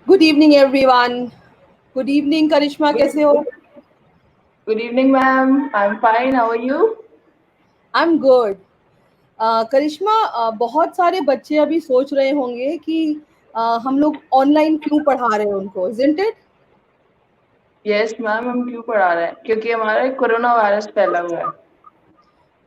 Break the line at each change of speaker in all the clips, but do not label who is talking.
Good evening everyone. Good evening Karishma, कैसे हो?
Good evening, ma'am. I'm fine. How are you?
I am good. Karishma, बहुत सारे बच्चे अभी सोच रहे होंगे कि हम लोग ऑनलाइन क्यों पढ़ा रहे हैं उनको, इजंट इट?
Yes, ma'am. हम क्यों पढ़ा रहे हैं? क्योंकि हमारा कोरोना वायरस फैला हुआ है।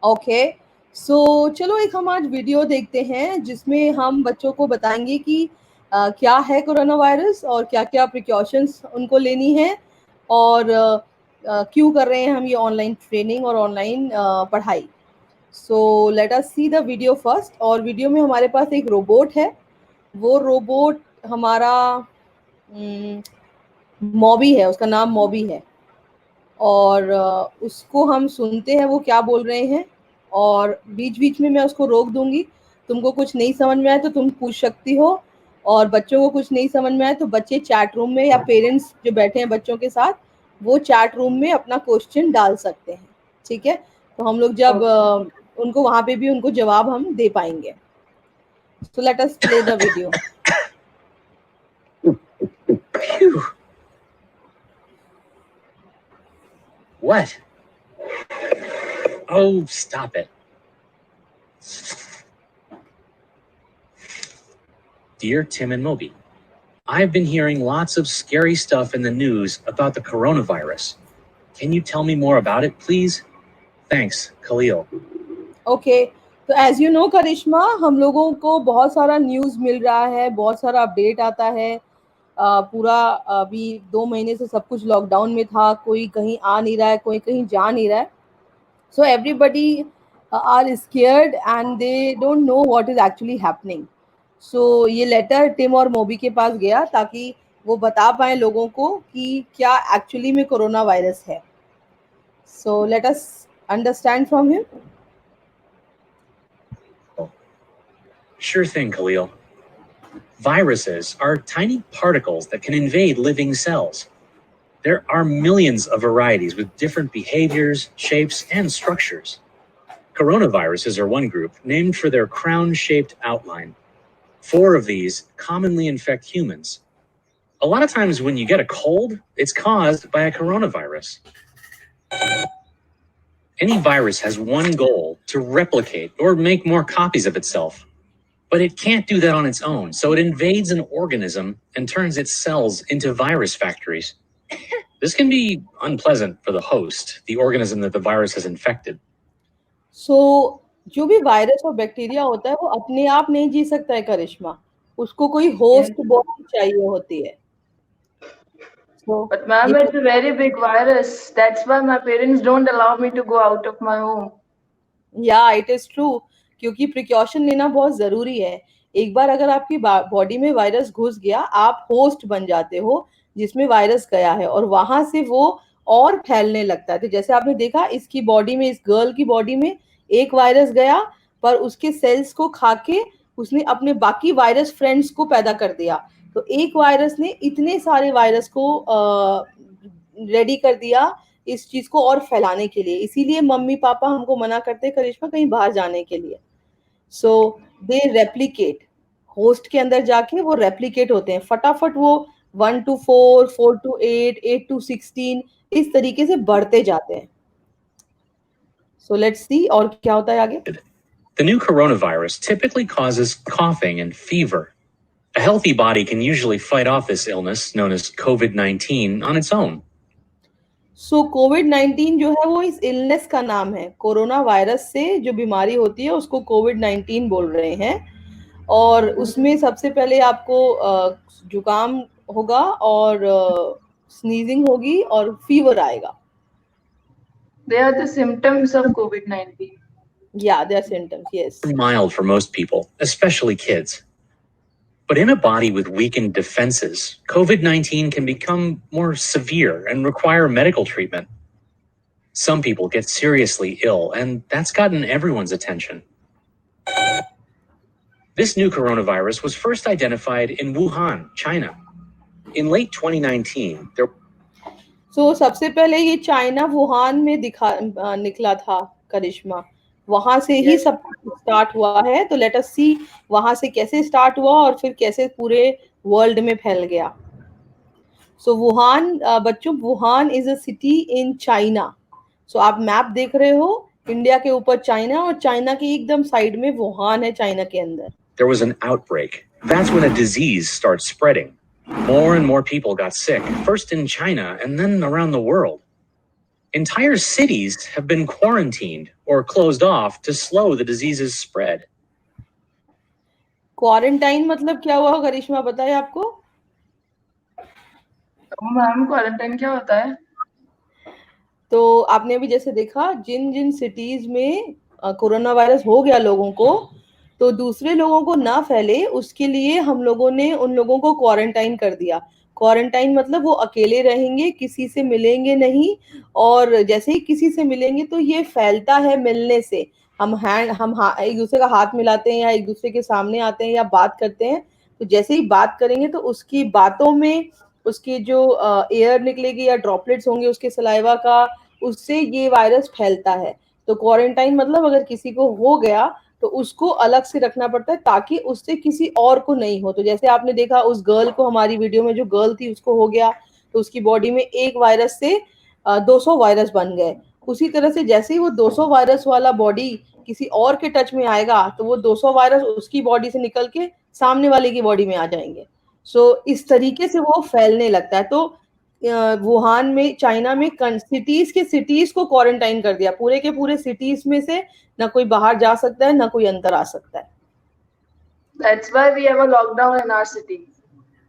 ओके, सो चलो एक हम आज वीडियो देखते हैं जिसमें हम बच्चों को बताएंगे कि क्या है कोरोना वायरस और क्या क्या प्रिकॉशंस उनको लेनी है, और क्यों कर रहे हैं हम ये ऑनलाइन ट्रेनिंग और ऑनलाइन पढ़ाई। So let us see the video first. और वीडियो में हमारे पास एक रोबोट है। वो रोबोट हमारा मॉबी है, उसका नाम मॉबी है। और उसको हम सुनते हैं वो क्या बोल रहे हैं, और बीच बीच में मैं उसको रोक दूंगी। तुमको कुछ नहीं समझ में आए तो तुम पूछ सकती हो, और बच्चों को कुछ नहीं समझ में आए तो बच्चे चैट रूम में, या पेरेंट्स जो बैठे हैं बच्चों के साथ, वो चैट रूम में अपना क्वेश्चन डाल सकते हैं। ठीक है, तो हम लोग जब उनको वहां पे भी उनको जवाब हम दे पाएंगे। So let us play the video.
What? Oh, stop it. Dear Tim and Moby, I've been hearing lots of scary stuff in the news about the coronavirus. Can you tell me more about it, please? Thanks, Khalil.
Okay, तो as you know करिश्मा, हम लोगों को बहुत सारा news मिल रहा है, बहुत सारा अपडेट आता है। पूरा अभी 2 महीने से सब कुछ लॉकडाउन में था, कोई कहीं आ नहीं रहा है, कोई कहीं जा नहीं रहा है। So everybody are scared and they don't know what is actually happening. So ये लेटर टिम और मोबी के पास गया ताकि वो बता पाए लोगों को कि क्या एक्चुअली में कोरोना वायरस है। So let us understand from him.
Sure thing, Khalil. Viruses are tiny particles that can invade living cells. There are millions of varieties with different behaviors, shapes, and structures. Coronaviruses are one group, named for their crown-shaped outline. 4 of these commonly infect humans. A lot of times when you get a cold, it's caused by a coronavirus. Any virus has one goal: to replicate or make more copies of itself. But it can't do that on its own, so it invades an organism and turns its cells into virus factories. This can be unpleasant for the host, the organism that the virus has infected.
सो जो भी virus और bacteria होता है वो अपने आप नहीं जी सकता है करिश्मा, उसको कोई होस्ट बॉडी चाहिए होती है। So,
But ma'am, it's a very big virus. That's why my parents don't allow me to go out of my home.
या इट इज ट्रू, क्योंकि प्रिकॉशन लेना बहुत जरूरी है। एक बार अगर आपकी बॉडी में वायरस घुस गया, आप होस्ट बन जाते हो जिसमें वायरस गया है, और वहां से वो और फैलने लगता है। तो जैसे आपने देखा इसकी बॉडी में, इस गर्ल की बॉडी में एक वायरस गया, पर उसके सेल्स को खा के उसने अपने बाकी वायरस फ्रेंड्स को पैदा कर दिया। तो एक वायरस ने इतने सारे वायरस को रेडी कर दिया इस चीज को और फैलाने के लिए। इसीलिए मम्मी पापा हमको मना करते हैं करिश्मा कहीं बाहर जाने के लिए। सो दे रेप्लिकेट, होस्ट के अंदर जाके वो रेप्लिकेट होते हैं फटाफट। वो 1 to 4, 4 to 8, 8 to 16 इस तरीके से बढ़ते जाते हैं। सो लेट्स सी और क्या होता है आगे।
The new coronavirus typically causes coughing and fever. A healthy body can usually fight off this illness, known as COVID-19, on its own.
सो कोविड-19 जो है वो इस इलनेस का नाम है। कोरोना वायरस से जो बीमारी होती है उसको कोविड-19 बोल रहे हैं। और उसमें सबसे पहले आपको जुकाम होगा और स्नीजिंग होगी और फीवर आएगा।
They are the symptoms of COVID-19.
Yeah, they are symptoms, yes.
Mild for most people, especially kids. But in a body with weakened defenses, COVID-19 can become more severe and require medical treatment. Some people get seriously ill, and that's gotten everyone's attention. This new coronavirus was first identified in Wuhan, China. In late 2019,
So सबसे पहले ये China Wuhan में निकला था करिश्मा। वहां से ही
Yes.
सब start हुआ है। तो लेट अस सी वहां से कैसे स्टार्ट हुआ और फिर कैसे पूरे वर्ल्ड में फैल गया। सो वुहान, बच्चों, Wuhan is a city in China. So आप मैप देख रहे हो, इंडिया के ऊपर चाइना, और चाइना के एकदम साइड में वुहान है, चाइना के अंदर.
There was an outbreak. That's when a disease starts spreading. More and more people got sick, first in China and then around the world. Entire cities have been quarantined or closed off to slow the disease's spread.
Quarantine मतलब क्या हुआ, करिश्मा बताए आपको?
Ma'am quarantine क्या होता है?
तो आपने अभी जैसे देखा, जिन जिन सिटीज में कोरोना वायरस हो गया लोगों को, तो दूसरे लोगों को ना फैले उसके लिए हम लोगों ने उन लोगों को क्वारंटाइन कर दिया. क्वारंटाइन मतलब वो अकेले रहेंगे, किसी से मिलेंगे नहीं, और जैसे ही किसी से मिलेंगे तो ये फैलता है मिलने से. एक दूसरे का हाथ मिलाते हैं या एक दूसरे के सामने आते हैं या बात करते हैं, तो जैसे ही बात करेंगे तो उसकी बातों में उसकी जो एयर निकलेगी या ड्रॉपलेट्स होंगे उसके सलाइवा का, उससे ये वायरस फैलता है. तो क्वारंटाइन मतलब अगर किसी को हो गया तो उसको अलग से रखना पड़ता है ताकि उससे किसी और को नहीं हो. तो जैसे आपने देखा उस गर्ल को, हमारी वीडियो में जो गर्ल थी उसको हो गया, तो उसकी बॉडी में एक वायरस से 200 वायरस बन गए. उसी तरह से जैसे ही वो 200 वायरस वाला बॉडी किसी और के टच में आएगा तो वो 200 वायरस उसकी बॉडी से निकल के सामने वाले की बॉडी में आ जाएंगे. सो इस तरीके से वो फैलने लगता है. तो वुहान में, चाइना में, सिटीज के सिटीज को क्वारंटाइन कर दिया, पूरे के पूरे सिटीज में से ना कोई बाहर जा सकता है ना कोई अंदर आ सकता है.
That's why we have a lockdown in our city.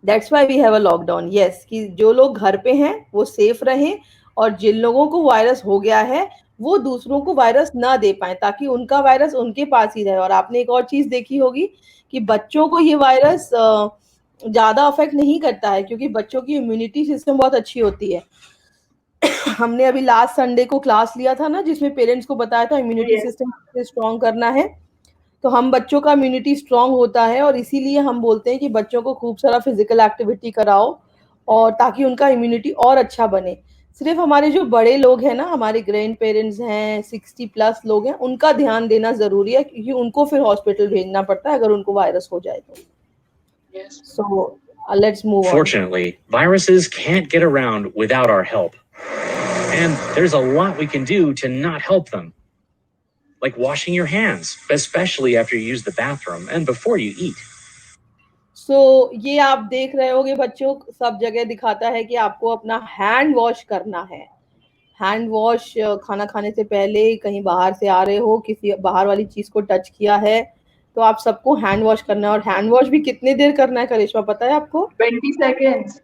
That's why we have a lockdown. Yes, कि जो लोग घर पे हैं वो सेफ रहें, और जिन लोगों को वायरस हो गया है वो दूसरों को वायरस ना दे पाए, ताकि उनका वायरस उनके पास ही रहे. और आपने एक और चीज देखी होगी कि बच्चों को ये वायरस ज्यादा अफेक्ट नहीं करता है, क्योंकि बच्चों की इम्यूनिटी सिस्टम बहुत अच्छी होती है. हमने अभी लास्ट संडे को क्लास लिया था ना, जिसमें पेरेंट्स को बताया था इम्यूनिटी
Yes.
सिस्टम स्ट्रॉन्ग करना है. तो हम बच्चों का इम्यूनिटी स्ट्रॉन्ग होता है, और इसीलिए हम बोलते हैं कि बच्चों को खूब सारा फिजिकल एक्टिविटी कराओ, और ताकि उनका इम्यूनिटी और अच्छा बने. सिर्फ हमारे जो बड़े लोग हैं ना, हमारे ग्रैंड पेरेंट्स हैं, 60+ लोग हैं, उनका ध्यान देना जरूरी है, क्योंकि उनको फिर हॉस्पिटल भेजना पड़ता है अगर उनको वायरस हो जाए तो.
Yes.
So let's move on.
Fortunately, viruses can't get around without our help. And there's a lot we can do to not help them. Like washing your hands, especially after you use the bathroom and before you eat.
So ये आप देख रहे होगे बच्चों, सब जगह दिखाता है कि आपको अपना हैंड वॉश करना है. हैंड वॉश, खाना खाने से पहले, कहीं बाहर से आ रहे हो, किसी बाहर वाली चीज को टच किया है तो आप सबको हैंड वॉश करना है. और हैंड वॉश भी कितनी देर करना है करिश्मा, पता है आपको?
20 seconds.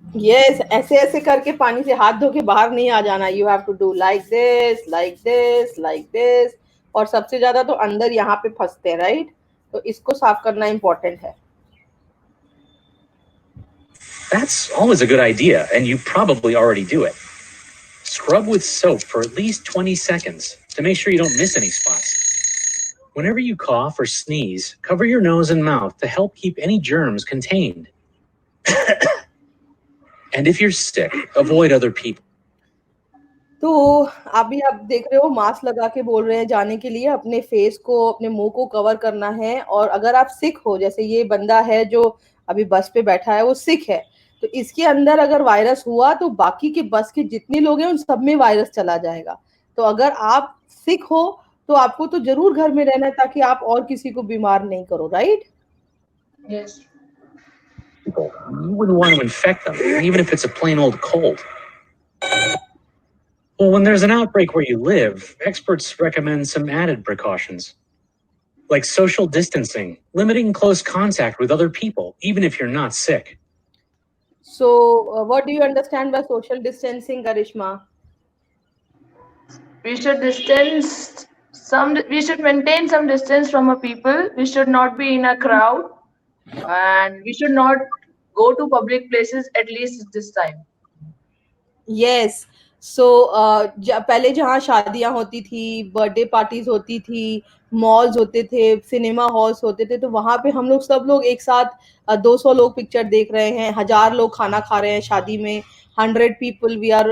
यस, ऐसे ऐसे करके पानी से हाथ धो के बाहर नहीं आ जाना. You have to do like this, like this, like this. और सबसे ज्यादा तो अंदर यहाँ पे फंसते हैं, राइट? तो इसको साफ करना इंपॉर्टेंट है.
That's always a good idea, and you probably already do it. Scrub with soap for at least 20 seconds to make sure you don't miss any spots. Whenever you cough or sneeze, cover your nose and mouth to help keep any germs contained. And if you're sick, avoid other people.
तो अभी आप देख रहे हो mask लगा के बोल रहे हैं जाने के लिए, अपने फेस को, अपने मुंह को कवर करना है. और अगर आप सिक हो, जैसे ये बंदा है जो अभी बस पे बैठा है, वो सिक है, तो इसके अंदर अगर वायरस हुआ तो बाकी के बस के जितने लोग हैं उन सब में वायरस चला जाएगा. तो अगर आप सिक हो तो आपको तो जरूर घर में रहना है, ताकि आप और किसी को बीमार नहीं करो, right?
Yes.
You wouldn't want to infect them, even if it's a plain old cold. Well, when there's an outbreak where you live, experts recommend some added precautions, like social distancing, limiting close contact with other people, even if you're not sick.
So what do you understand by social distancing, Karishma?
We should maintain some distance from a people. We should not be in a crowd, and we should not go to public places, at least this time.
Yes. So पहले जहाँ शादियां होती थी, birthday parties होती थी, malls होते थे, cinema halls होते थे, तो वहां पे हम लोग सब लोग एक साथ 200 लोग पिक्चर देख रहे हैं, 1000 लोग खाना खा रहे हैं शादी में, 100 people we are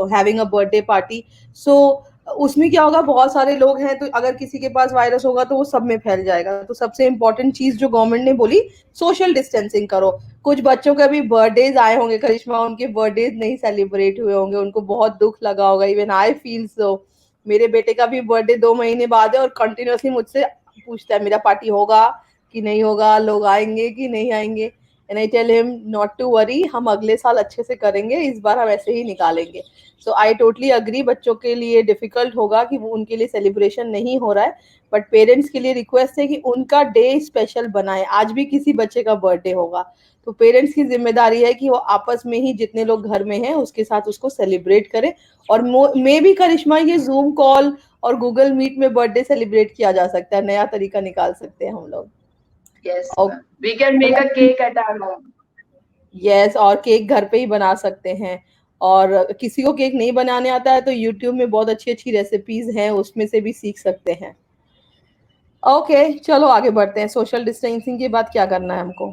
having a birthday party. So उसमें क्या होगा, बहुत सारे लोग हैं, तो अगर किसी के पास वायरस होगा तो वो सब में फैल जाएगा। तो सबसे इम्पोर्टेंट चीज जो गवर्नमेंट ने बोली, सोशल डिस्टेंसिंग करो। कुछ बच्चों के अभी बर्थडेज आए होंगे करिश्मा, उनके बर्थडेज नहीं सेलिब्रेट हुए होंगे, उनको बहुत दुख लगा होगा। Even I feel so. मेरे बेटे का भी बर्थडे 2 महीने बाद है और कंटिन्यूअसली मुझसे पूछता है मेरा पार्टी होगा कि नहीं होगा, लोग आएंगे कि नहीं आएंगे। And I tell him not to worry, हम अगले साल अच्छे से करेंगे, इस बार हम ऐसे ही निकालेंगे। सो आई टोटली अग्री, बच्चों के लिए डिफिकल्ट होगा कि वो उनके लिए सेलिब्रेशन नहीं हो रहा है, बट पेरेंट्स के लिए रिक्वेस्ट है कि उनका डे स्पेशल बनाए। आज भी किसी बच्चे का बर्थडे होगा तो पेरेंट्स की जिम्मेदारी है कि वो आपस में ही जितने लोग घर में हैं उसके साथ उसको सेलिब्रेट करें। और मे भी करिश्मा, ये जूम कॉल और गूगल मीट में बर्थडे सेलिब्रेट किया जा सकता है, नया तरीका निकाल सकते हैं हम लोग।
Yes,
और
ma'am. We can make a cake at our home.
Yes, और केक घर पे ही बना सकते हैं। और किसी को केक नहीं बनाने आता है तो यूट्यूब में बहुत अच्छी अच्छी रेसिपीज हैं, उसमें से भी सीख सकते हैं। ओके, चलो आगे बढ़ते हैं। सोशल डिस्टेंसिंग के बाद क्या करना है हमको?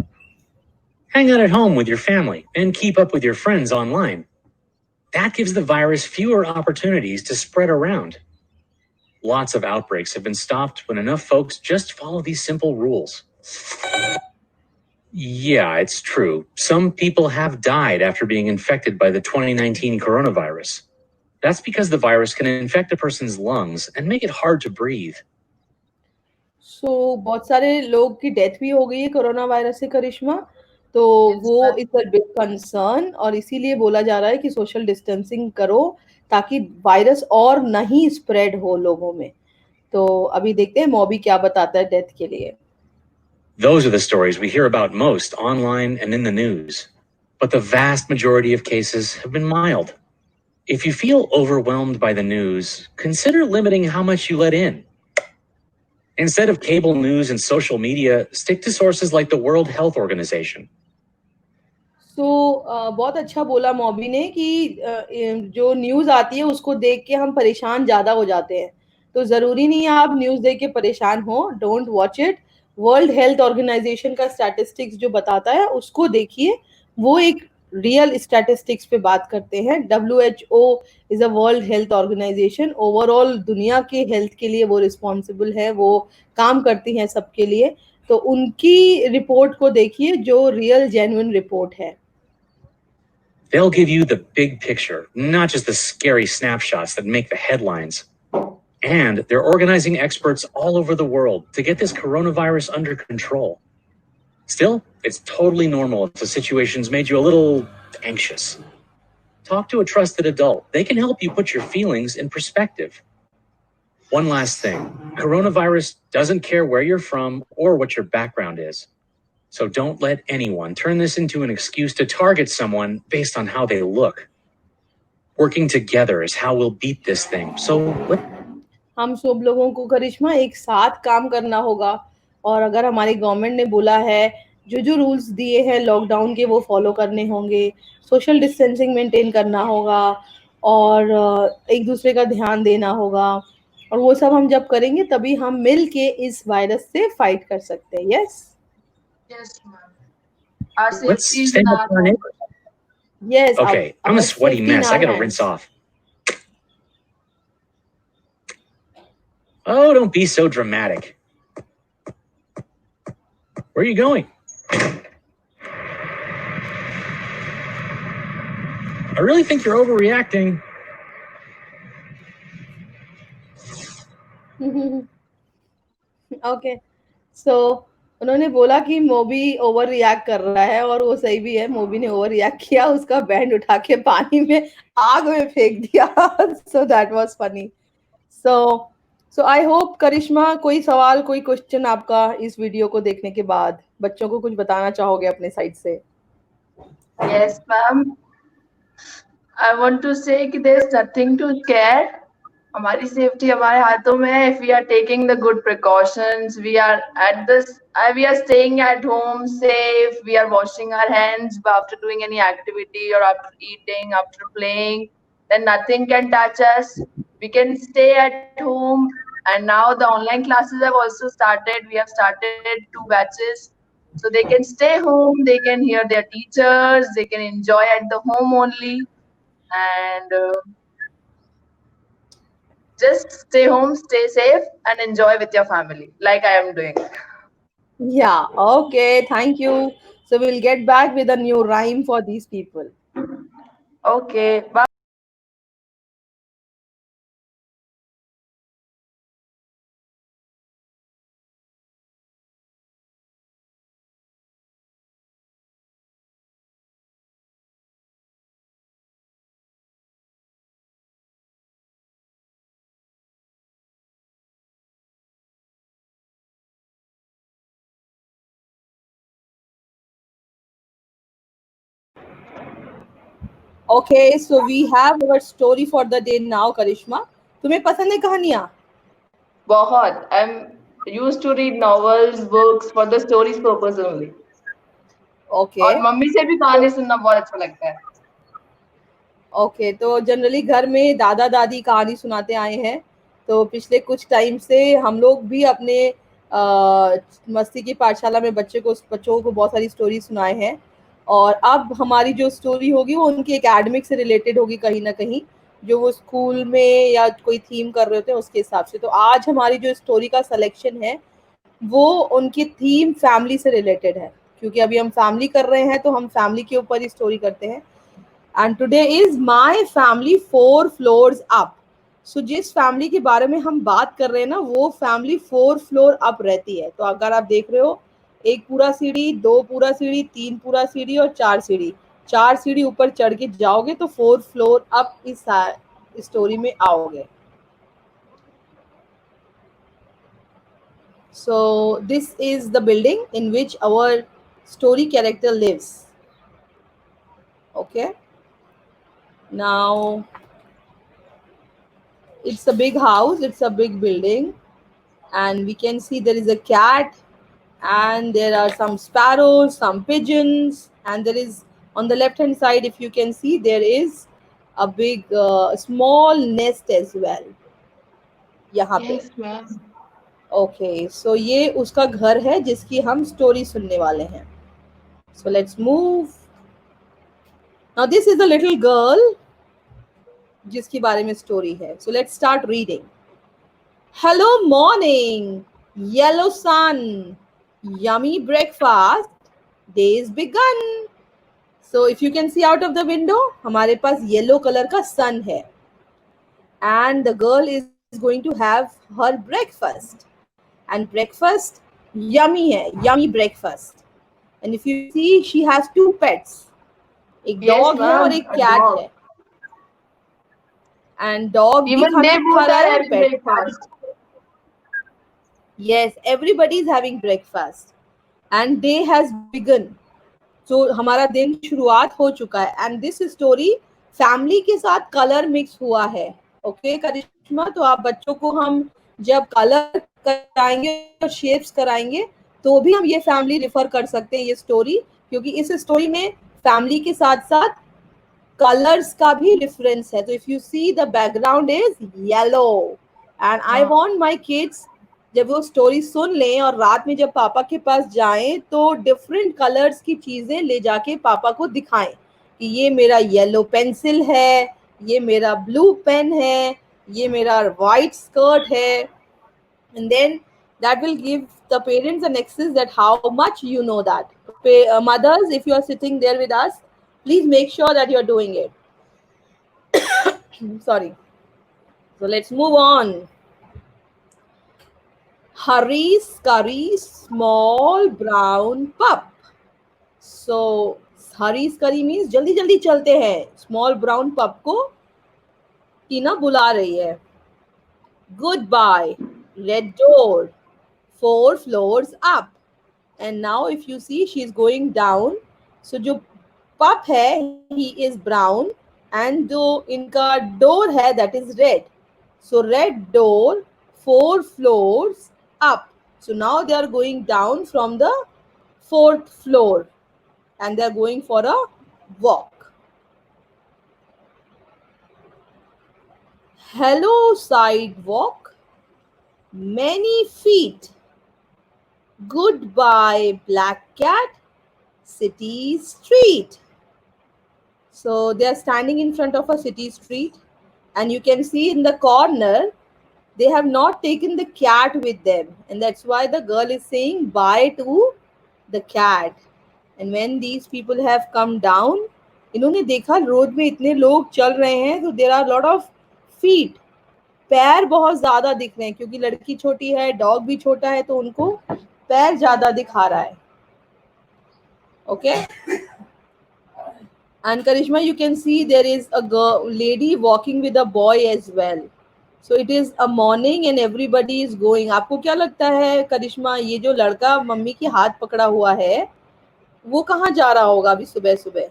Hang out at home with your family and keep up with your friends online. That gives the virus fewer opportunities to spread around. Lots of outbreaks have been stopped when enough folks just follow these simple rules. Yeah, it's true. Some people have died after being infected by the 2019 coronavirus. That's because the virus can infect a person's lungs and make it hard to breathe.
बहुत सारे लोग की death भी हो गई है corona virus से करिश्मा। तो
Yes,
वो
ma'am.
It's a big concern, और इसीलिए बोला जा रहा है कि सोशल डिस्टेंसिंग करो ताकि वायरस और नहीं स्प्रेड हो लोगों में। तो अभी देखते हैं मॉबी क्या बताता है डेथ के लिए।
Those are the stories we hear about most online and in the news. But the vast majority of cases have been mild. If you feel overwhelmed by the news, consider limiting how much you let in. Instead of cable news and social media, stick to sources like the World Health Organization.
बहुत अच्छा बोला मॉबी ने कि जो news आती है उसको देख के हम परेशान ज़्यादा हो जाते हैं। तो ज़रूरी नहीं है आप न्यूज़ देख के परेशान हो, don't watch it. World Health Organization का स्टैटिस्टिक्स जो बताता है उसको देखिए, वो एक रियल स्टैटिस्टिक्स पे बात करते हैं। WHO is a World Health Organization, overall दुनिया के हेल्थ के लिए वो रिस्पॉन्सिबल है, वो काम करती हैं सबके लिए। तो उनकी रिपोर्ट को देखिए जो रियल जेन्युइन रिपोर्ट है।
They'll give you the big picture, not just the scary snapshots that make the headlines. And they're organizing experts all over the world to get this coronavirus under control. Still, it's totally normal if the situation's made you a little anxious. Talk to a trusted adult. They can help you put your feelings in perspective. One last thing, coronavirus doesn't care where you're from or what your background is. So don't let anyone turn this into an excuse to target someone based on how they look. Working together is how we'll beat this thing. So
हम सब लोगों को करिश्मा एक साथ काम करना होगा। और अगर हमारी गवर्नमेंट ने बोला है, जो रूल्स दिए हैं लॉकडाउन के वो फॉलो करने होंगे, सोशल डिस्टेंसिंग मेंटेन करना होगा, और एक दूसरे का ध्यान देना होगा। और वो सब हम जब करेंगे तभी हम मिल के इस वायरस से फाइट कर सकते हैं। Yes
Yes, ma'am. Our
let's
safety is
stay
in
with
our
our
home.
neighbors.
Yes,
Okay, I'm a sweaty mess. I gotta rinse off. Oh, don't be so dramatic. Where are you going? I really think you're overreacting.
Okay, so उन्होंने बोला कि मोबी over react कर रहा है, और वो सही भी है, मोबी ने ओवर रिएक्ट किया, उसका बैंड उठा के पानी में आग में फेंक दिया। So that was funny. So so I hope Karishma, कोई सवाल, कोई क्वेश्चन आपका इस वीडियो को देखने के बाद, बच्चों को कुछ बताना चाहोगे अपने साइड से?
Yes, ma'am. I want to say कि there's nothing to scare. हमारी सेफ्टी हमारे हाथों में है. If we are taking the good precautions, we are we are staying at home safe. We are washing our hands after doing any activity or after eating, after playing. Then nothing can touch us. We can stay at home. And now the online classes have also started. We have started 2 batches. So they can stay home. They can hear their teachers. They can enjoy at the home only. And Just stay home, stay safe, and enjoy with your family, like I am doing.
Yeah, okay, thank you. So we'll get back with a new rhyme for these people.
Okay, bye.
Okay, so we have our story for the day now, Karishma. तुम्हें पसंद है कहानियाँ?
बहुत. I'm used to read novels, books for the stories purpose only. और
Okay.
Mummy से भी कहानी सुनना बहुत अच्छा लगता है.
ओके, तो जनरली घर में दादा दादी कहानी सुनाते आए हैं, तो पिछले कुछ टाइम से हम लोग भी अपने मस्ती की पाठशाला में बच्चों को बहुत सारी स्टोरी सुनाए हैं। और अब हमारी जो स्टोरी होगी वो उनकी एकेडमिक से रिलेटेड होगी कहीं ना कहीं, जो वो स्कूल में या कोई थीम कर रहे होते हैं उसके हिसाब से। तो आज हमारी जो स्टोरी का सिलेक्शन है वो उनकी थीम फैमिली से रिलेटेड है, क्योंकि अभी हम फैमिली कर रहे हैं तो हम फैमिली के ऊपर ही स्टोरी करते हैं। And today is my family 4 floors up. So जिस फैमिली के बारे में हम बात कर रहे हैं ना, वो फैमिली 4 फ्लोर अप रहती है। तो अगर आप देख रहे हो, 1 पूरा सीढ़ी, 2 पूरा सीढ़ी, 3 पूरा सीढ़ी और 4 सीढ़ी, 4 सीढ़ी ऊपर चढ़ के जाओगे तो 4 फ्लोर अप इस स्टोरी में आओगे। So this is the building in which our story character lives. Okay, now it's a big house, it's a big building, and we can see there is a cat, and there are some sparrows, some pigeons, and there is, on the left hand side, if you can see, there is a big small nest as well यहाँ पे।
Yes, ma'am.
Okay, सो ये उसका घर है जिसकी हम story सुनने वाले हैं। So let's move. Now this is a little girl जिसके बारे में स्टोरी है। So let's start reading. Hello morning, yellow sun, yummy breakfast, days begun. So if you can see out of the window, हमारे पास yellow colour का सन है, and the girl is going to have her breakfast, and breakfast yummy है, yummy breakfast. And if you see, she has 2 pets, एक
Yes,
dog है और
ma'am.
एक
A
cat
dog.
है। And dog भी
Even
खाना
they
खा
both
रहा
are
है और
having
पेट खा रहा
breakfast.
है। Yes, everybody is having breakfast and day has begun. So हमारा दिन शुरुआत हो चुका है, एंड दिस स्टोरी फैमिली के साथ कलर मिक्स हुआ है। ओके करिश्मा, तो आप बच्चों को हम जब कलर कराएंगे और शेप्स कराएंगे तो भी हम ये फैमिली रिफर कर सकते हैं ये स्टोरी, क्योंकि इस स्टोरी में फैमिली के साथ साथ कलर्स का भी डिफरेंस है। तो if you see, the background is yellow, and I want my kids जब वो स्टोरी सुन लें और रात में जब पापा के पास जाएं तो डिफरेंट कलर्स की चीजें ले जाके पापा को दिखाएं कि ये मेरा येलो पेंसिल है, ये मेरा ब्लू पेन है, ये मेरा वाइट स्कर्ट है। And then that will give the parents an access that how much you know that. Mothers, if you are sitting there with us, please make sure that you are doing it. Sorry. So let's move on. Hurry, scurry, small brown pup. So hurry, scurry means जल्दी जल्दी चलते हैं। Small brown pup को टीना बुला रही है। Goodbye, red door, 4 floors up. And now if you see, she is going down. So जो pup है, he is brown, and जो इनका door है, that is red. So red door, 4 floors up. So now they are going down from the 4th floor, and they are going for a walk. Hello sidewalk, many feet. Goodbye black cat, city street. So they are standing in front of a city street, and you can see in the corner They have not taken the cat with them, and that's why the girl is saying bye to the cat. And when these people have come down, इन्होंने देखा road में इतने लोग चल रहे हैं, तो there are lot of feet, पैर बहुत ज्यादा दिख रहे हैं, क्योंकि लड़की छोटी है, डॉग भी छोटा है, तो उनको पैर ज्यादा दिखा रहा है. Okay. And Karishma, you can see there is a girl, lady walking with a boy as well. So it is a morning and everybody is going. आपको क्या लगता है करिश्मा, ये जो लड़का मम्मी की हाथ पकड़ा हुआ है, वो कहाँ जा रहा होगा अभी सुबह सुबह?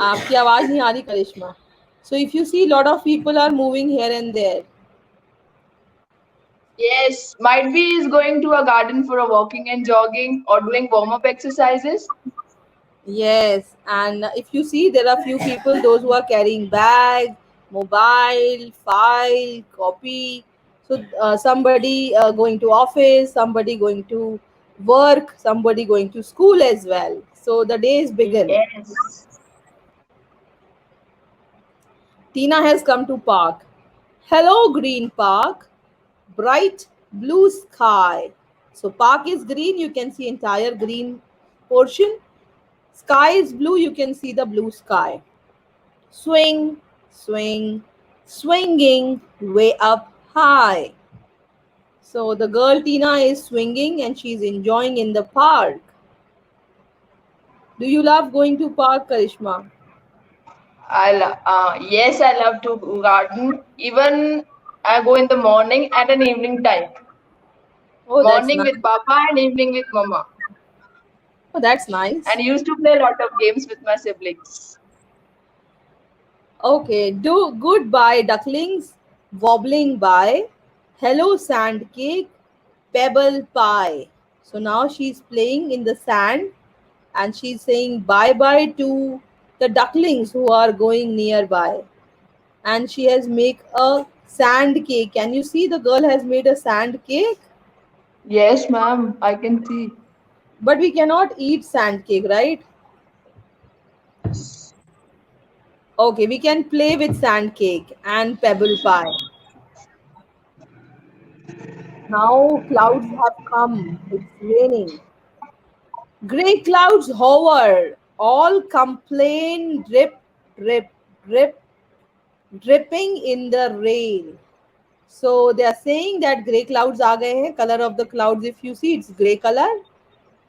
आपकी आवाज नहीं आ रही करिश्मा. So if you see, lot of people are moving here and there.
Yes, might be is going to a garden for a walking and jogging or doing warm-up exercises.
Yes, and if you see, there are few people, those who are carrying bag, mobile, file, copy. So somebody going to office, somebody going to work, somebody going to school as well. So the day is begun.
Yes.
Tina has come to park. Hello, green park. Bright blue sky. So park is green. You can see entire green portion. Sky is blue. You can see the blue sky. Swing, swing, swinging way up high. So the girl Tina is swinging and she's enjoying in the park. Do you love going to park, Karishma?
Yes, I love to garden. Even I go in the morning and an evening time.
Oh, that's
Morning
nice.
with Papa and evening with Mama.
Oh, that's nice.
And used to play a lot of games with my siblings.
Okay, do goodbye, ducklings, wobbling by. Hello, sand cake, pebble pie. So now she's playing in the sand and she's saying bye bye to the ducklings who are going nearby. And she has made a sand cake. Can you see the girl has made a sand cake?
Yes, ma'am, I can see.
But we cannot eat sand cake, right? Okay, we can play with sand cake and pebble pie. Now clouds have come. It's raining. Grey clouds hover. All complain, drip, drip, drip, dripping in the rain. So they are saying that grey clouds आ गए हैं. Color of the clouds, if you see, it's grey color.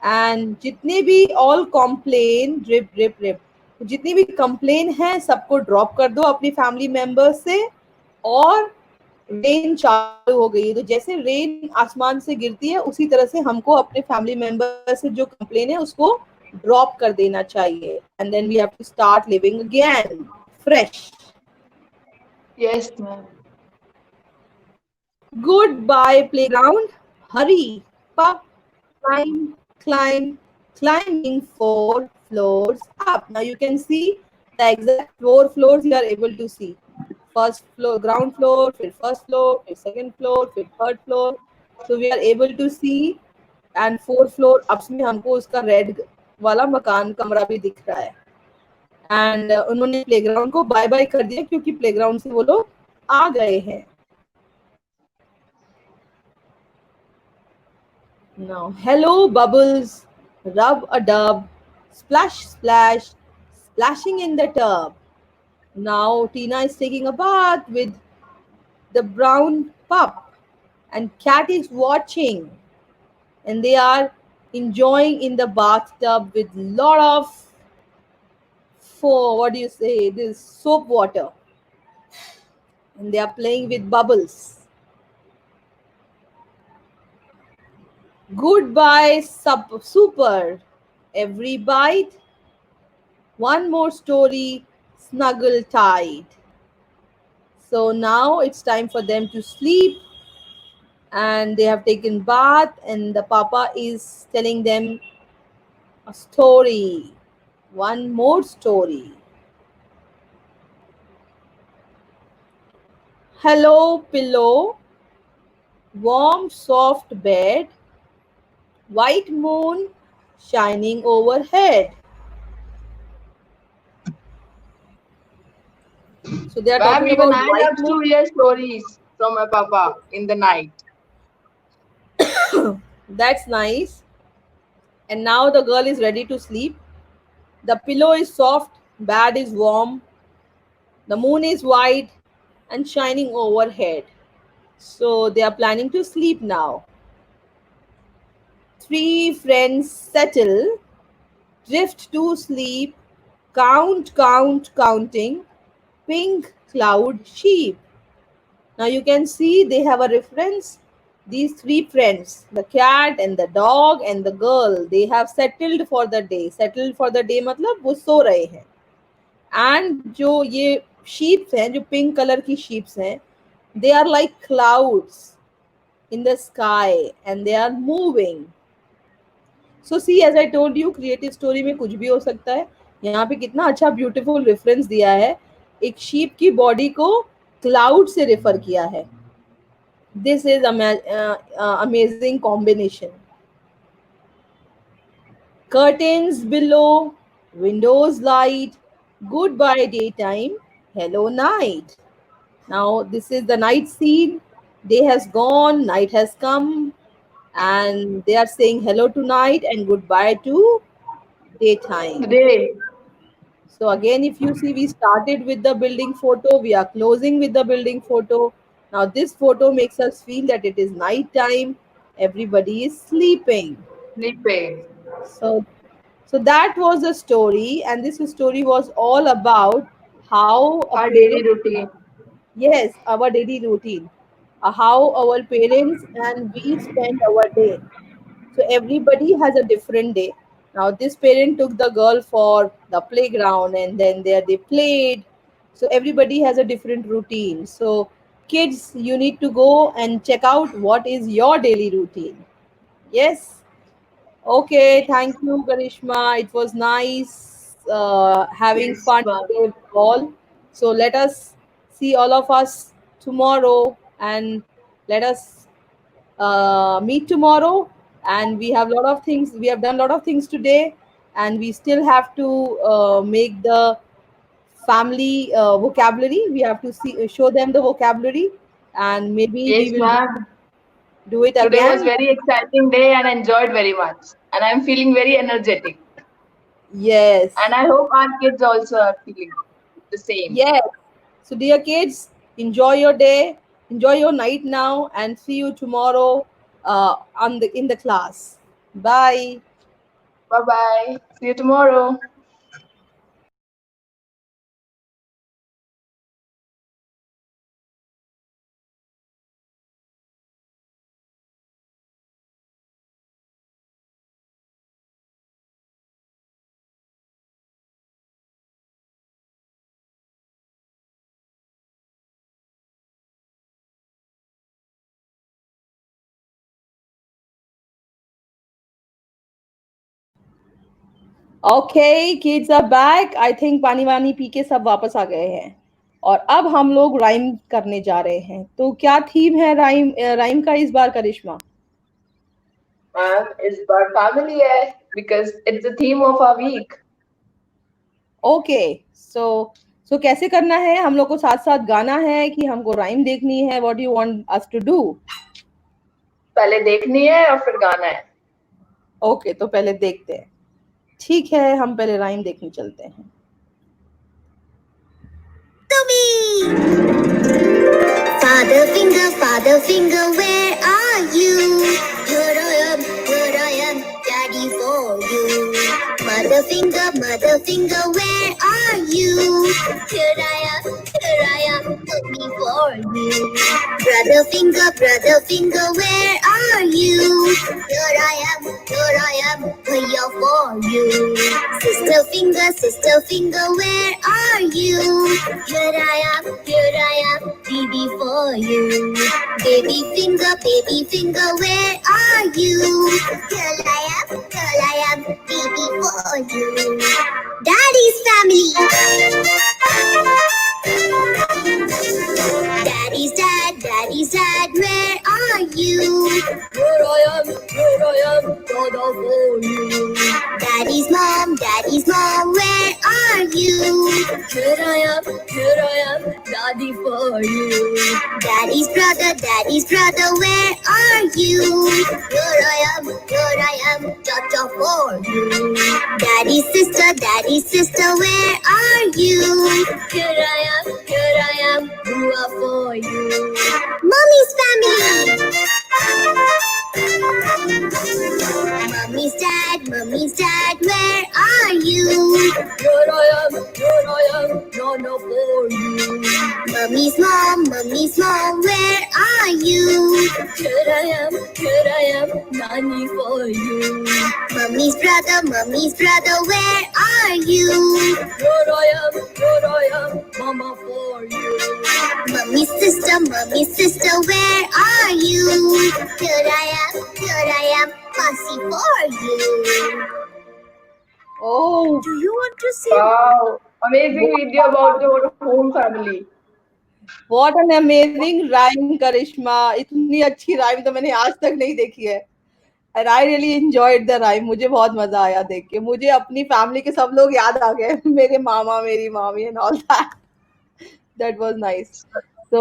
And जितने भी all complain, drip, drip, drip. जितनी भी complain हैं, सबको drop कर दो अपनी family members से, और रेन चालू हो गई है. तो जैसे रेन आसमान से गिरती है, उसी तरह से हमको अपने फैमिली मेंबर से जो कंप्लेन है उसको ड्रॉप कर देना चाहिए. And then we have to start living again fresh.
Yes, ma'am.
Goodbye playground. Hurry, pup, climb, climb, climbing 4 floors up. Now you can see the exact 4 floors you are able to see. First floor, ground floor, फिर first floor, फिर second floor, फिर third floor. So we are able to see, and 4 floor ups में हमको उसका red वाला मकान कमरा भी दिख रहा है. एंड उन्होंने प्लेग्राउंड को बाय बाय कर दिया क्योंकि प्लेग्राउंड से वो लोग आ गए हैं. Now, hello bubbles, rub a dub, splash splash, splashing in the tub. Now Tina is taking a bath with the brown pup, and cat is watching, and they are enjoying in the bathtub with lot of, what do you say, this soap water, and they are playing with bubbles. Goodbye super, every bite, one more story, snuggle tight. So now it's time for them to sleep, and they have taken bath, and the papa is telling them a story, one more story. Hello pillow, warm soft bed, white moon shining overhead. So they are
Ma'am,
talking
even
about
I
white
love
moon.
to hear stories from my papa in the night.
That's nice. And now the girl is ready to sleep. The pillow is soft, bed is warm, the moon is white and shining overhead. So they are planning to sleep now. Three friends settle, drift to sleep, count, count, counting, pink cloud sheep. Now you can see they have a reference. These three friends, the cat and the dog and the girl, they have settled for the day. Settled for the day मतलब वो सो रहे हैं. And जो ये sheeps हैं, जो pink color की sheeps हैं, they are like clouds in the sky and they are moving. So see, as I told you, creative story में कुछ भी हो सकता है. यहाँ पे कितना अच्छा ब्यूटीफुल रेफरेंस दिया है. एक शीप की बॉडी को क्लाउड से रेफर किया है. This is amazing combination. Curtains below, windows light, goodbye daytime, hello night. Now this is the night scene. Day has gone, night has come, and they are saying hello to night and goodbye to daytime.
Today,
So again, if you see, we started with the building photo, we are closing with the building photo. Now this photo makes us feel that it is night time, everybody is sleeping.
sleeping.
So so that was the story, and this story was all about how a
Our daily
parent,
routine.
yes, our daily routine, how our parents and we spend our day. So everybody has a different day. Now this parent took the girl for the playground and then there they played. So everybody has a different routine. So kids, you need to go and check out what is your daily routine. Yes. Okay, thank you, Karishma. It was nice having
Yes,
fun
ma'am.
today with all. So let us see all of us tomorrow and let us meet tomorrow. And we have a lot of things, we have done a lot of things today, and we still have to make the family vocabulary. We have to show them the vocabulary, and maybe we
Yes,
will
ma'am.
do it
Today was
again.
very exciting day and enjoyed very much. And I'm feeling very energetic.
Yes.
And I hope our kids also are feeling the same.
Yes. So, dear kids, enjoy your day, enjoy your night now, and see you tomorrow on the in the class. Bye.
Bye bye. See you tomorrow.
Okay, kids are back. I think पानी वानी P के सब वापस आ गए हैं और अब हम लोग राइम करने जा रहे हैं. तो क्या थीम है राइम राइम का इस बार, करिश्मा?
Ma'am, is about family hai because it's the theme of our week.
Okay. So कैसे करना है? हम लोग को साथ साथ गाना है कि हमको राइम देखनी है? What you want us to do?
पहले देखनी है और फिर गाना है.
ओके, तो पहले देखते हैं. ठीक है, हम पहले राइम देखने चलते हैं.
Father finger, where are you? Here I am, daddy for you. Mother finger, where are you? Here I am, me for you. Brother finger, where are you? Here I am, bhaiya for you. Sister finger, where are you? Here I am, baby for you. Baby finger, where are you? Here I am, baby for you. Daddy's family. Daddy's dad, where are you? Here I am, Nana for you. Daddy's mom, where are you? Here I am, daddy for you. Daddy's brother, where are you? Here I am, cha-cha for you. Daddy's sister, where are you? Here I am, Bua for you. Mommy's family. Mommy's dad, where are you? Here I am, Nana for you. Mommy's mom, where are you? Here I am, Nanny for you. Mommy's brother, where are you? Here I am, Mama for you. Mommy's sister, where are you? Here I am, Fussy for you.
Oh,
Do you want to see?
Wow, amazing video about your home family.
what an amazing rhyme, करिश्मा. इतनी अच्छी rhyme तो मैंने आज तक नहीं देखी है. And I really enjoyed the rhyme. मुझे बहुत मजा आया देख के. मुझे अपनी फैमिली के सब लोग याद आ गए. मेरे मामा, मेरी मामी and all that. That was nice. So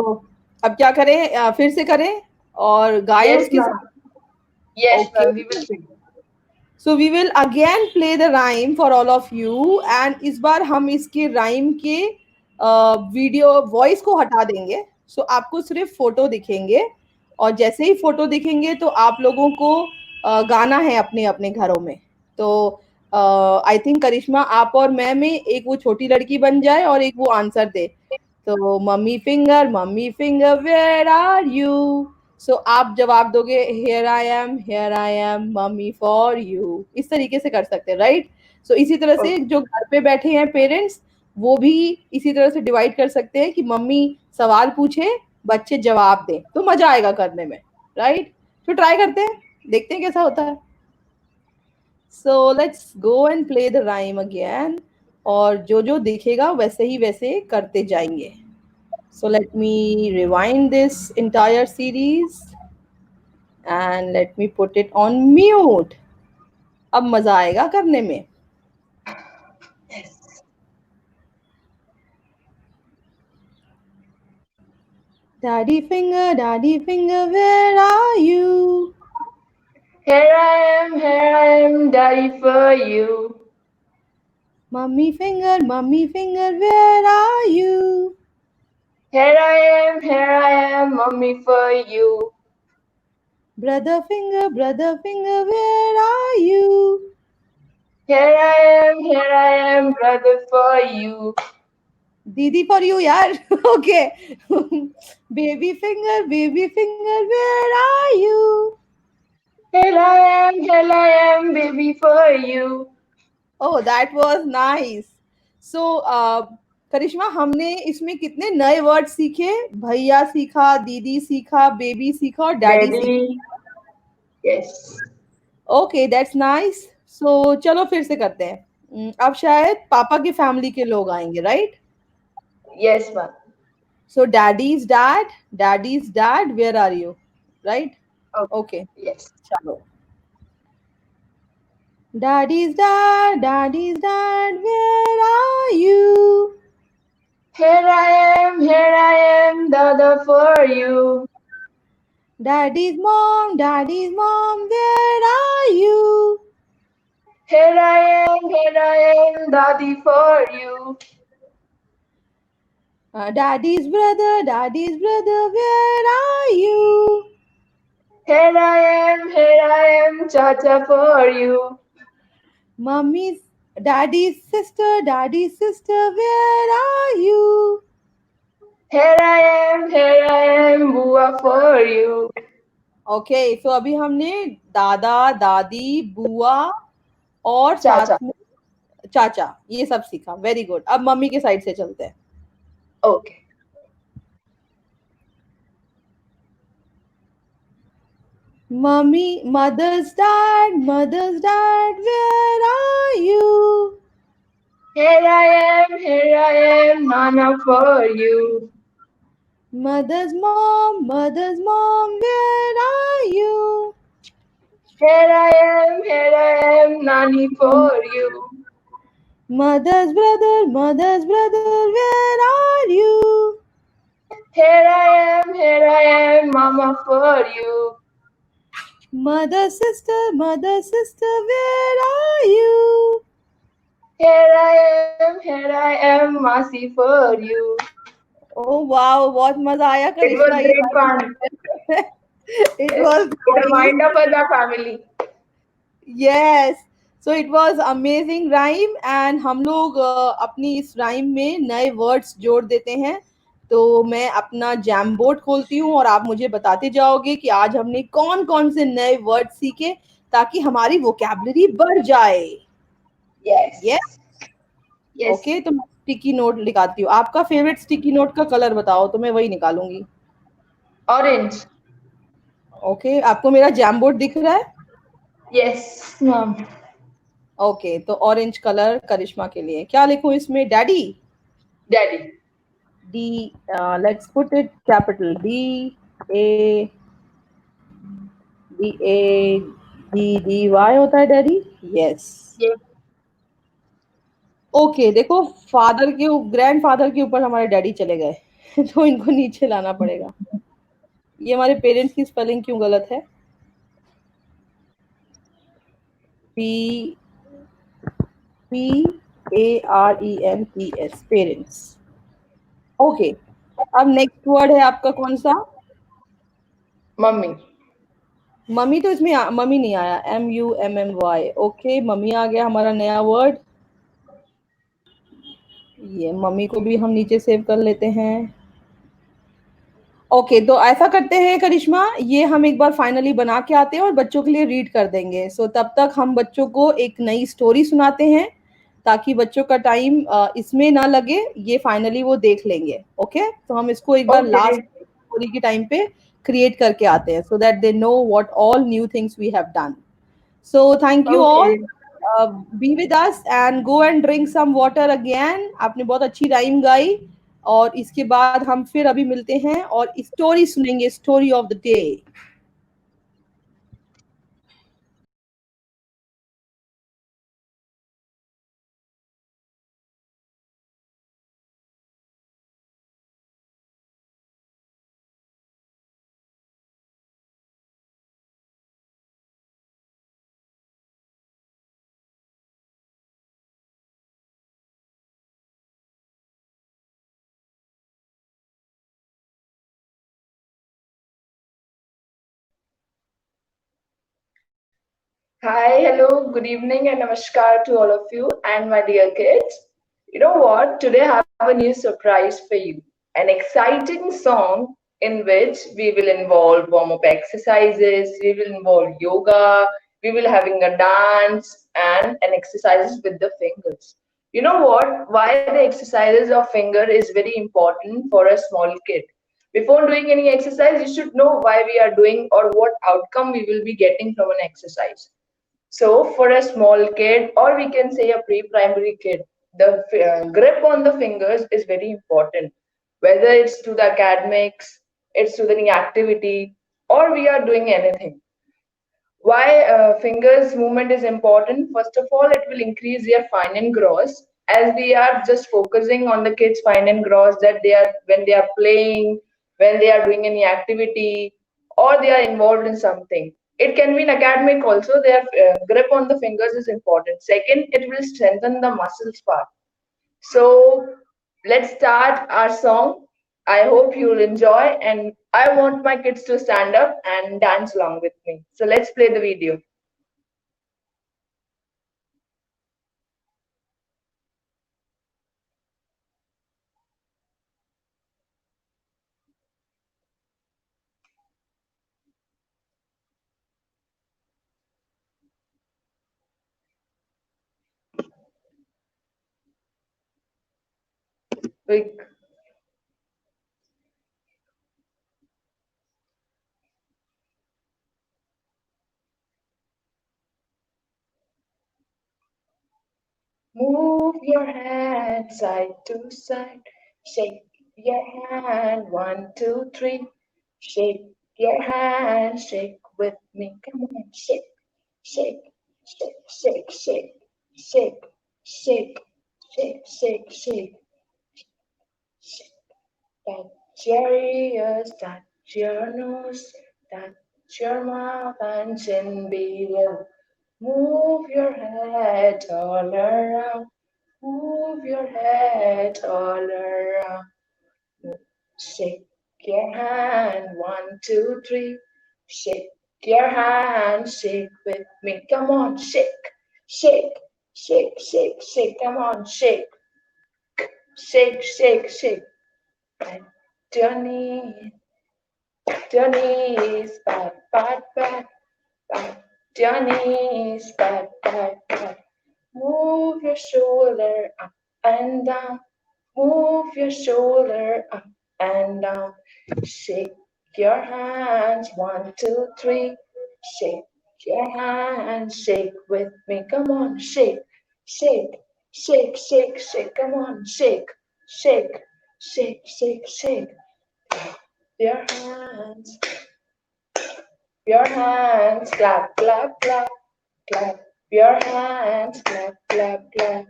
अब क्या करें? फिर से करें और गाएं
Yes,
उसके
ma'am.
साथ.
Yes,
Okay.
ma'am. We will sing.
So we will again play the rhyme for all of you and इस बार हम इसके rhyme के वीडियो वॉइस को हटा देंगे. So आपको सिर्फ फोटो दिखेंगे और जैसे ही फोटो दिखेंगे तो आप लोगों को गाना है अपने अपने घरों में. तो आई थिंक करिश्मा आप और मैं में एक वो छोटी लड़की बन जाए और एक वो आंसर दे. तो mummy finger where are you. So आप जवाब दोगे here I am mummy for you. इस तरीके से कर सकते हैं, राइट? सो इसी तरह से जो घर पे बैठे हैं पेरेंट्स वो भी इसी तरह से डिवाइड कर सकते हैं कि मम्मी सवाल पूछे, बच्चे जवाब दें, तो मजा आएगा करने में, राइट? तो ट्राई करते हैं, देखते हैं कैसा होता है. So let's go and play the rhyme again और जो दिखेगा वैसे ही वैसे करते जाएंगे. So let me rewind this entire series and let me put it on mute. अब मजा आएगा करने में.
Yes.
Daddy finger, where are you?
Here I am, daddy for you.
Mummy finger, where are you?
Here I am, mommy for you.
Brother finger, where are you?
Here I am, brother for you.
Didi for you, yaar. Okay. Baby finger, where are you?
Here I am, baby for you.
Oh, that was nice. So, करिश्मा हमने इसमें कितने नए word सीखे? भैया सीखा, दीदी सीखा, baby सीखा और डैडी सीखा.
Yes.
Okay, that's nice. So चलो फिर से करते हैं. अब शायद पापा की फैमिली के लोग आएंगे, right?
Yes, ma'am.
So daddy's dad, where are you? Right? Okay,
Yes.
चलो. Daddy's dad, where are you?
Here I am, dada for you.
Daddy's mom, where are you?
Here I am, daddy for you.
Daddy's brother, where are you?
Here I am, chacha for you.
Daddy's sister, where are you?
Here I am, bua for you.
Okay, so अभी हमने दादा, दादी, बुआ और साथ में चाचा ये सब सीखा. Very good. अब मम्मी के साइड से चलते हैं.
Okay.
Mother's dad, where are you?
Here I am, nana for you.
Mother's mom, where are you?
Here I am, Nani for you.
Mother's brother, where are you?
Here I am, Mama for you.
Mother, sister, where are you?
Here I am, Masi for you.
Oh wow, बहुत मजा आया
It was
करिश्मा ये
great fun.
It
Yes,
was
it
nice.
reminded us our family.
Yes. So it was amazing rhyme and हम लोग अपनी इस rhyme में नए words जोड़ देते हैं. तो मैं अपना जैम बोर्ड खोलती हूँ और आप मुझे बताते जाओगे कि आज हमने कौन कौन से नए वर्ड सीखे ताकि हमारी वोकैबुलरी बढ़ जाए.
Yes.
Yes.
Yes.
ओके तो मैं स्टिकी नोट निकालती हूँ. आपका फेवरेट स्टिकी नोट का कलर बताओ तो मैं वही निकालूंगी.
Orange.
ओके आपको मेरा जैम बोर्ड दिख रहा है.
Yes, ma'am.
ओके तो ऑरेंज कलर करिश्मा के लिए. क्या लिखूं इसमें? Daddy.
Daddy.
D, let's put it capital A Y होता है डैडी. यस.
Yes.
ओके देखो फादर के ग्रैंडफादर के ऊपर हमारे डैडी चले गए तो इनको नीचे लाना पड़ेगा. ये हमारे पेरेंट्स की स्पेलिंग क्यों गलत है? P PARENTS parents. ओके अब नेक्स्ट वर्ड है आपका कौन सा?
Mummy.
मम्मी. तो इसमें मम्मी नहीं आया. MUMMY. ओके मम्मी आ गया हमारा नया वर्ड. ये मम्मी को भी हम नीचे सेव कर लेते हैं. ओके तो ऐसा करते हैं करिश्मा, ये हम एक बार फाइनली बना के आते हैं और बच्चों के लिए रीड कर देंगे. सो तब तक हम बच्चों को एक नई स्टोरी सुनाते हैं ताकि बच्चों का टाइम इसमें ना लगे. ये फाइनली वो देख लेंगे. ओके तो हम इसको एक बार
Okay.
लास्ट स्टोरी के टाइम पे क्रिएट करके आते हैं so that they know what all new things we have done. So thank you all. Be with us and go and drink some water again. आपने बहुत अच्छी राइम गाई और इसके बाद हम फिर अभी मिलते हैं और स्टोरी सुनेंगे. Story of the day.
Hi, hello, good evening, and namaskar to all of you and my dear kids. You know what? Today I have a new surprise for you. An exciting song in which we will involve warm-up exercises, we will involve yoga, we will having a dance and an exercises with the fingers. You know what? Why the exercises of finger is very important for a small kid. Before doing any exercise, you should know why we are doing or what outcome we will be getting from an exercise. So, for a small kid, or we can say a pre primary kid, the grip on the fingers is very important. Whether it's to the academics, it's to the activity, or we are doing anything. Why fingers movement is important? First of all, it will increase their fine and gross as we are just focusing on the kids' fine and gross that they are when they are playing, when they are doing any activity, or they are involved in something. It can be in academic also. Their grip on the fingers is important. Second, it will strengthen the muscles part. So let's start our song. I hope you'll enjoy, and I want my kids to stand up and dance along with me. So let's play the video. Like, move your hand side to side, shake your hand, 1, 2, 3. Shake your hand, shake with me, come on, shake. shake, shake, shake, shake, shake, shake, shake, shake, shake. Touch your ears, touch your nose, touch your mouth and chin below. Move your head all around, move your head all around. Shake your hand, 1, 2, 3. Shake your hand, shake with me. Come on, shake, shake, shake, shake, shake. Come on, shake, shake, shake, shake. Bend your knees, your knees, back, back, back, back. Your knees, back, back, back. Move your shoulder up and down. Move your shoulder up and down. Shake your hands, 1, 2, 3. Shake your hands, shake with me. Come on, shake, shake, shake, shake, shake. Come on, shake, shake, shake, shake, shake. Your hands, clap, clap, clap, clap. Your hands, clap, clap, clap.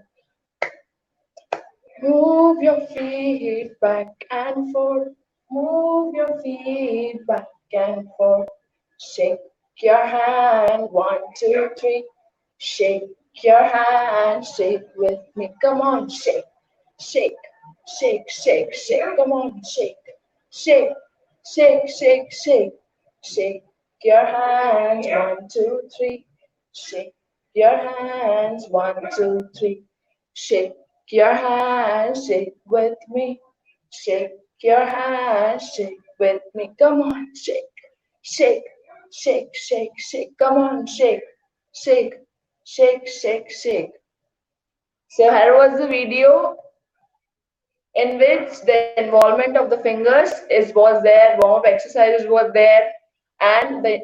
Move your feet back and forth. Move your feet back and forth. Shake your hand, 1, 2, 3. Shake your hand, shake with me. Come on, shake, shake, shake, shake, shake. Come on, shake, shake, shake, shake, shake. Shake your hands, 1, 2, 3. Shake your hands, 1, 2, 3. Shake your hands, shake with me. Shake your hands, shake with me. Come on, shake, shake, shake, shake, shake. Come on, shake, shake, shake, shake, shake. So here was the video in which the involvement of the fingers was there, warm-up exercises were there, and the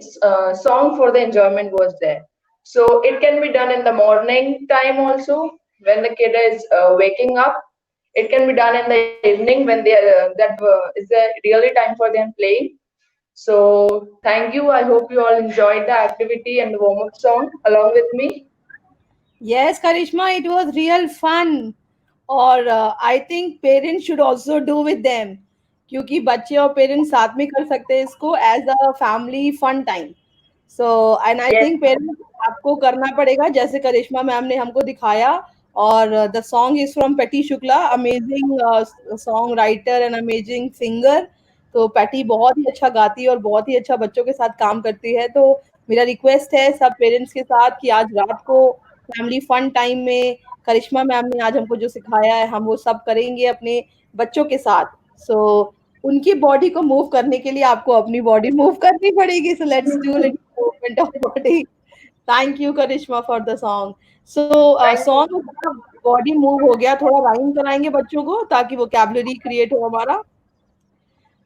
song for the enjoyment was there. So it can be done in the morning time also when the kid is waking up. It can be done in the evening when they is the really time for them playing. So thank you. I hope you all enjoyed the activity and the warm-up song along with me.
Yes, Karishma, it was real fun. और I think parents should also do with them, क्योंकि बच्चे और parents साथ में कर सकते हैं इसको as a family fun time. So and I
Yes.
Think parents आपको करना पड़ेगा जैसे करिश्मा मैम ने हमको दिखाया. और the song is from Patty Shukla, amazing song writer and amazing singer. तो पैटी बहुत ही अच्छा गाती है और बहुत ही अच्छा बच्चों के साथ काम करती है. तो मेरा रिक्वेस्ट है सब पेरेंट्स के साथ कि आज रात को फैमिली फन टाइम में करिश्मा मैम ने आज हमको जो सिखाया है हम वो सब करेंगे अपने बच्चों के साथ. सो उनकी बॉडी को मूव करने के लिए आपको अपनी बॉडी मूव करनी पड़ेगी. So let's do little movement of body. Thank you Karishma for the song. So song body move हो गया, थोड़ा राइम कराएंगे बच्चों को ताकि वोकैबुलरी क्रिएट हो हमारा.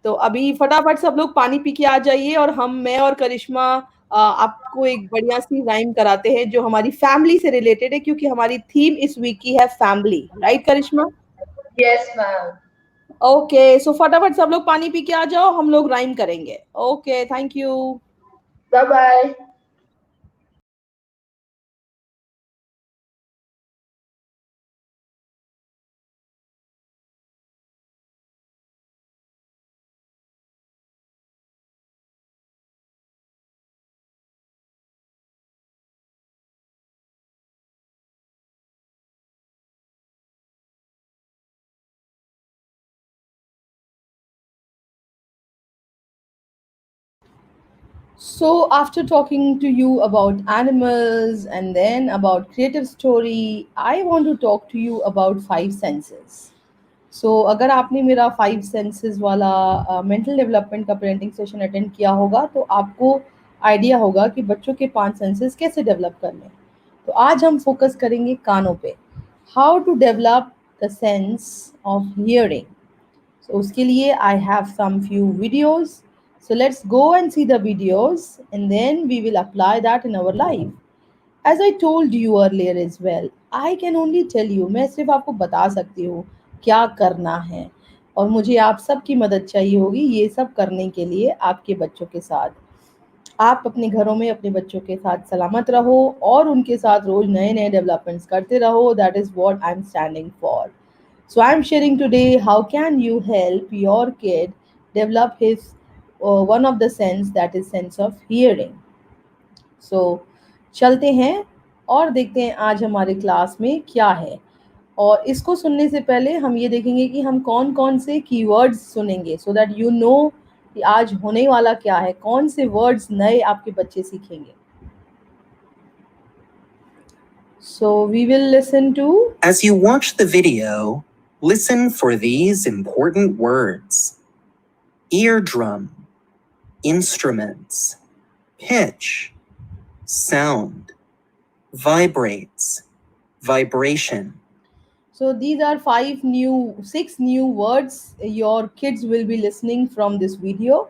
तो अभी फटाफट सब लोग पानी पी के आ जाइए और मैं और करिश्मा आपको एक बढ़िया सी राइम कराते हैं जो हमारी फैमिली से रिलेटेड है, क्योंकि हमारी थीम इस वीक की है फैमिली. राइट करिश्मा?
Yes, ma'am.
ओके, सो फटाफट सब लोग पानी पी के आ जाओ, हम लोग राइम करेंगे. Okay, thank you.
Bye bye.
So, after talking to you about animals and then about creative story, I want to talk to you about five senses. सो अगर आपने मेरा 5 सेंसेस वाला मेंटल डेवलपमेंट का पेरेंटिंग सेशन अटेंड किया होगा तो आपको idea होगा कि बच्चों के 5 सेंसेस कैसे डेवलप करने. तो आज हम फोकस करेंगे कानों पे. How to develop the sense of hearing. So उसके लिए I have some few videos. So let's go and see the videos and then we will apply that in our life. As I told you earlier as well, I can only tell you, मैं सिर्फ आपको बता सकती हूँ क्या करना है और मुझे आप सब की मदद चाहिए होगी ये सब करने के लिए आपके बच्चों के साथ. आप अपने घरों में अपने बच्चों के साथ सलामत रहो और उनके साथ रोज नए नए डेवलपमेंट्स करते रहो. That is what I'm standing for. So I'm sharing today how can you help your kid develop his one of the sense, that is sense of hearing. So चलते हैं और देखते हैं आज हमारे क्लास में क्या है. और इसको सुनने से पहले हम ये देखेंगे कि हम कौन कौन से कीवर्ड्स सुनेंगे, सो दैट यू नो कि आज होने वाला क्या है, कौन से वर्ड्स नए आपके बच्चे सीखेंगे. So we will listen to.
As you watch the video, listen for these important words: eardrum, instruments, pitch, sound, vibrates, vibration.
So these are 6 new words your kids will be listening from this video.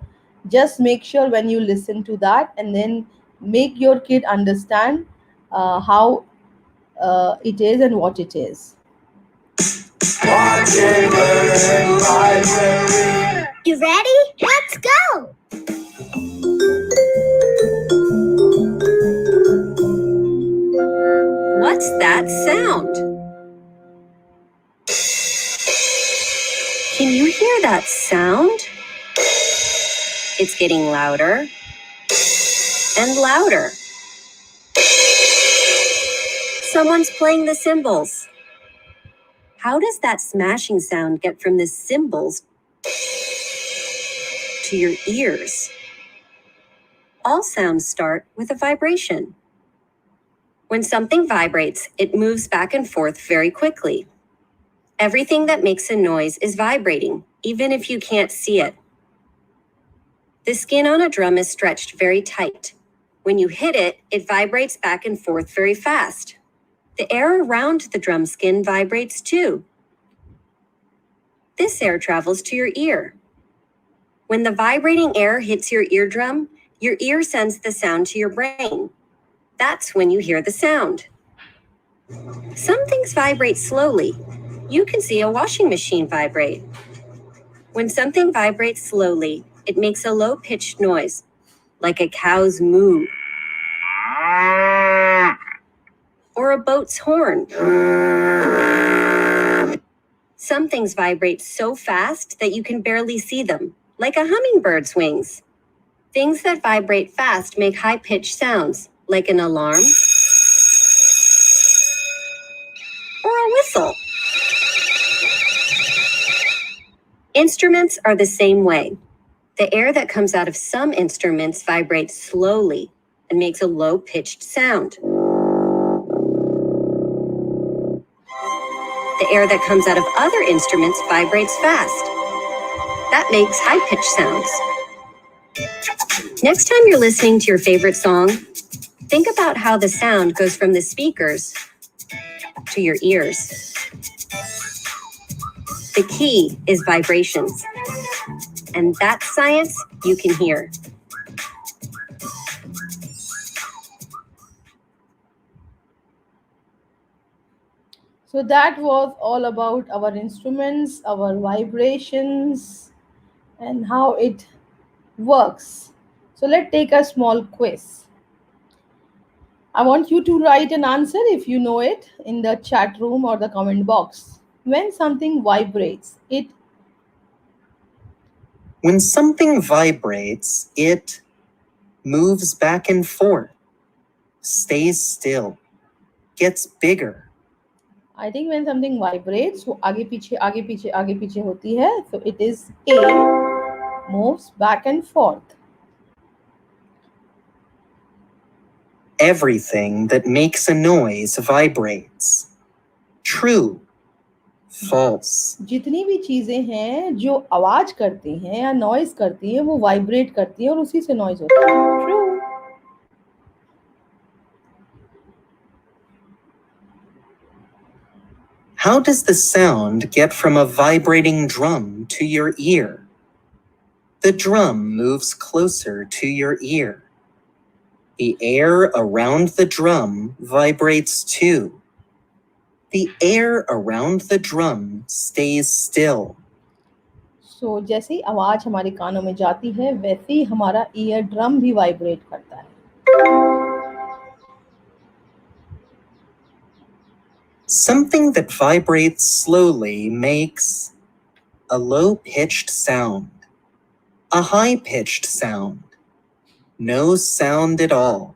Just make sure when you listen to that and then make your kid understand how it is and what it is.
You ready? Let's go!
What's that sound? Can you hear that sound? It's getting louder and louder. Someone's playing the cymbals. How does that smashing sound get from the cymbals to your ears? All sounds start with a vibration. When something vibrates, it moves back and forth very quickly. Everything that makes a noise is vibrating, even if you can't see it. The skin on a drum is stretched very tight. When you hit it, it vibrates back and forth very fast. The air around the drum skin vibrates too. This air travels to your ear. When the vibrating air hits your eardrum, your ear sends the sound to your brain. That's when you hear the sound. Some things vibrate slowly. You can see a washing machine vibrate. When something vibrates slowly, it makes a low-pitched noise, like a cow's moo, or a boat's horn. Some things vibrate so fast that you can barely see them, like a hummingbird's wings. Things that vibrate fast make high-pitched sounds, like an alarm or a whistle. Instruments are the same way. The air that comes out of some instruments vibrates slowly and makes a low-pitched sound. The air that comes out of other instruments vibrates fast. That makes high-pitched sounds. Next time you're listening to your favorite song, think about how the sound goes from the speakers to your ears. The key is vibrations, and that's science you can hear.
So that was all about our instruments, our vibrations, and how it works. So let's take a small quiz. I want you to write an answer if you know it in the chat room or the comment box. When something vibrates, it
When something vibrates, it moves back and forth, stays still, gets bigger.
I think when something vibrates, वो आगे पीछे होती है. So it is A, moves back and forth.
Everything that makes a noise vibrates. True. False.
जितनी भी चीजें हैं जो आवाज करती हैं या नॉइज करती हैं वो वाइब्रेट करती हैं और उसी से नॉइज होता है. True.
How does the sound get from a vibrating drum to your ear? The drum moves closer to your ear. The air around the drum vibrates too. The air around the drum stays still.
सो जैसे ही आवाज हमारे कानों में जाती है वैसे ही हमारा ear drum भी वाइब्रेट करता है.
Something that vibrates slowly makes a low-pitched sound, a high-pitched sound, no sound at all.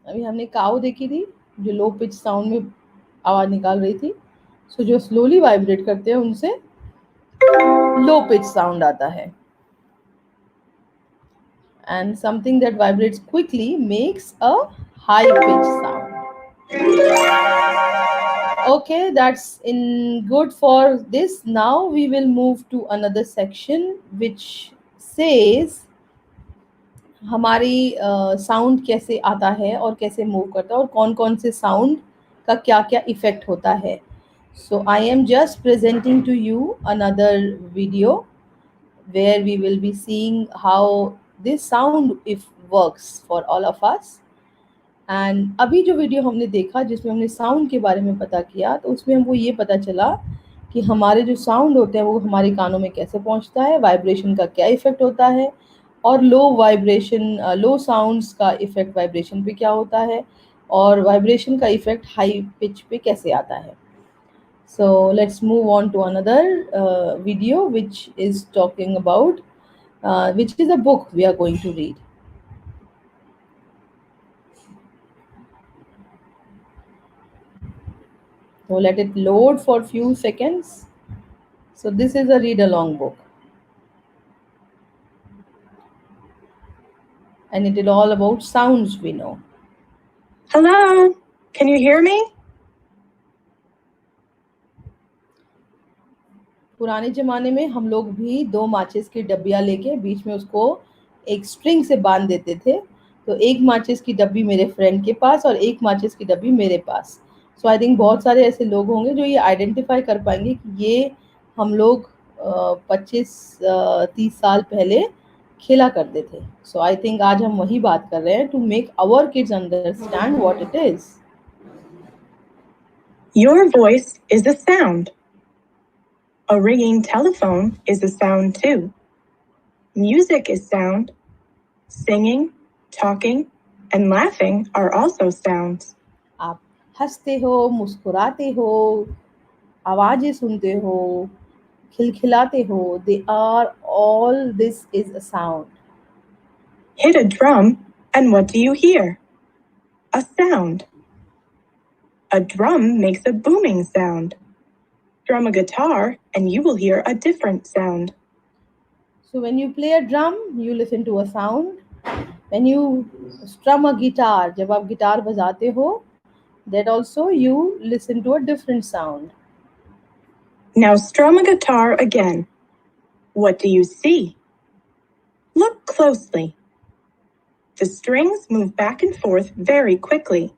अभी हमने काऊ देखी थी जो लो पिच साउंड में आवाज निकाल रही थी. सो जो स्लोली वाइब्रेट करते हैं उनसे लो पिच साउंड आता है. And something that vibrates quickly makes a high pitch sound. Okay, that's in good for this. Now we will move to another section which says हमारी साउंड कैसे आता है और कैसे मूव करता है और कौन-कौन से साउंड का क्या-क्या इफेक्ट होता है. So I am just presenting to you another video where we will be seeing how this sound if works for all of us. And अभी जो वीडियो हमने देखा जिसमें हमने साउंड के बारे में पता किया तो उसमें हमको ये पता चला कि हमारे जो साउंड होते हैं वो हमारे कानों में कैसे पहुंचता है, वाइब्रेशन का क्या इफेक्ट होता है और लो साउंड्स का इफेक्ट वाइब्रेशन पे क्या होता है और वाइब्रेशन का इफेक्ट हाई पिच पे कैसे आता है. So let's move on to another video which is talking about which is a book we are going to read. So let it load for few seconds. So this is a read along book. And it is all about sounds we know.
Hello, can you hear me?
पुराने ज़माने में हम लोग भी 2 माचिस की डब्बियाँ लेके बीच में उसको एक स्ट्रिंग से बांध देते थे. तो एक माचिस की डब्बी मेरे फ्रेंड के पास और एक माचिस की डब्बी मेरे पास. सो आई थिंक बहुत सारे ऐसे लोग होंगे जो ये आइडेंटिफाई कर पाएंगे कि ये हम लोग 25-30 साल पहले खेला करते थे. सो आई थिंक आज हम वही बात कर रहे हैं to make our kids understand what it is.
Your voice is a sound. A ringing telephone is a sound too. Music is sound. Singing, talking, and laughing are also sounds.
आप हंसते हो, मुस्कुराते हो, आवाजें सुनते हो, खिलखिलाते हो. They are all this is a sound.
Hit a drum, and what do you hear? A sound. A drum makes a booming sound. Strum a guitar, and you will hear a different sound.
So when you play a drum, you listen to a sound. When you strum a guitar, जब आप guitar बजाते हो, that also you listen to a different sound.
Now strum a guitar again. What do you see? Look closely. The strings move back and forth very quickly.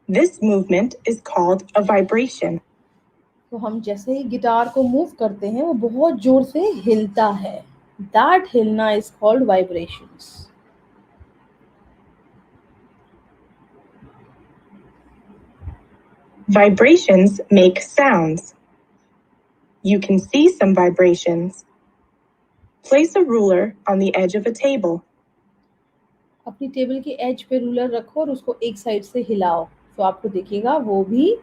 This movement is called a vibration.
तो हम जैसे ही guitar को move करते हैं वो बहुत जोर से हिलता है. That हिलना is called vibrations.
Vibrations make sounds. You can see some vibrations. Place a ruler on the edge of a table.
अपनी टेबल के एज पे रूलर रखो और उसको एक साइड से हिलाओ तो आपको दिखेगा वो भी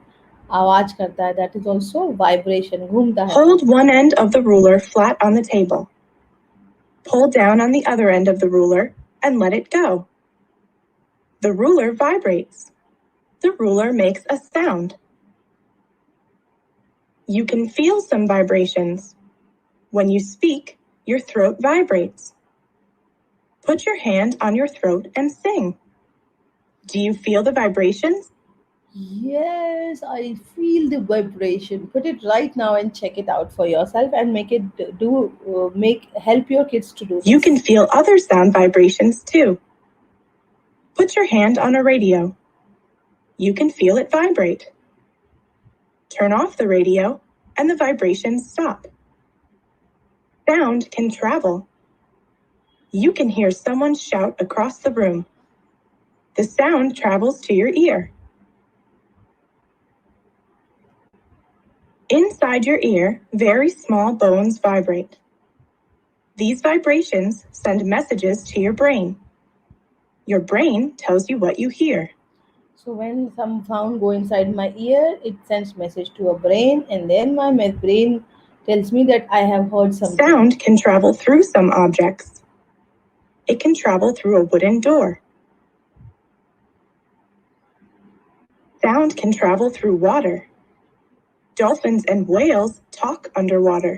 आवाज करता है. That is also vibration. घूमता है.
Hold one end of the ruler flat on the table. Pull down on the other end of the ruler and let it go. The ruler vibrates. The ruler makes a sound. You can feel some vibrations. When you speak, your throat vibrates. Put your hand on your throat and sing. Do you feel the vibrations?
Yes, I feel the vibration. Put it right now and check it out for yourself and help your kids to do this.
You can feel other sound vibrations too. Put your hand on a radio. You can feel it vibrate. Turn off the radio and the vibrations stop. Sound can travel. You can hear someone shout across the room. The sound travels to your ear. Inside your ear, very small bones vibrate. These vibrations send messages to your brain. Your brain tells you what you hear.
So when some sound go inside my ear, it sends message to a brain, and then my brain tells me that I have heard something.
Sound can travel through some objects. It can travel through a wooden door. Sound can travel through water. Dolphins and whales talk underwater.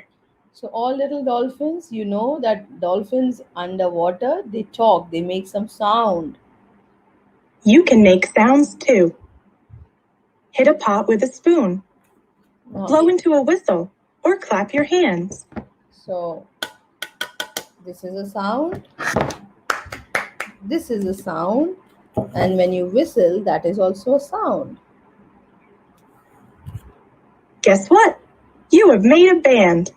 So all little dolphins, you know that dolphins underwater, they talk, they make some sound.
You can make sounds too. Hit a pot with a spoon, blow into a whistle, or clap your hands.
So this is a sound. This is a sound. And when you whistle, that is also a sound.
Guess what? You have made a band.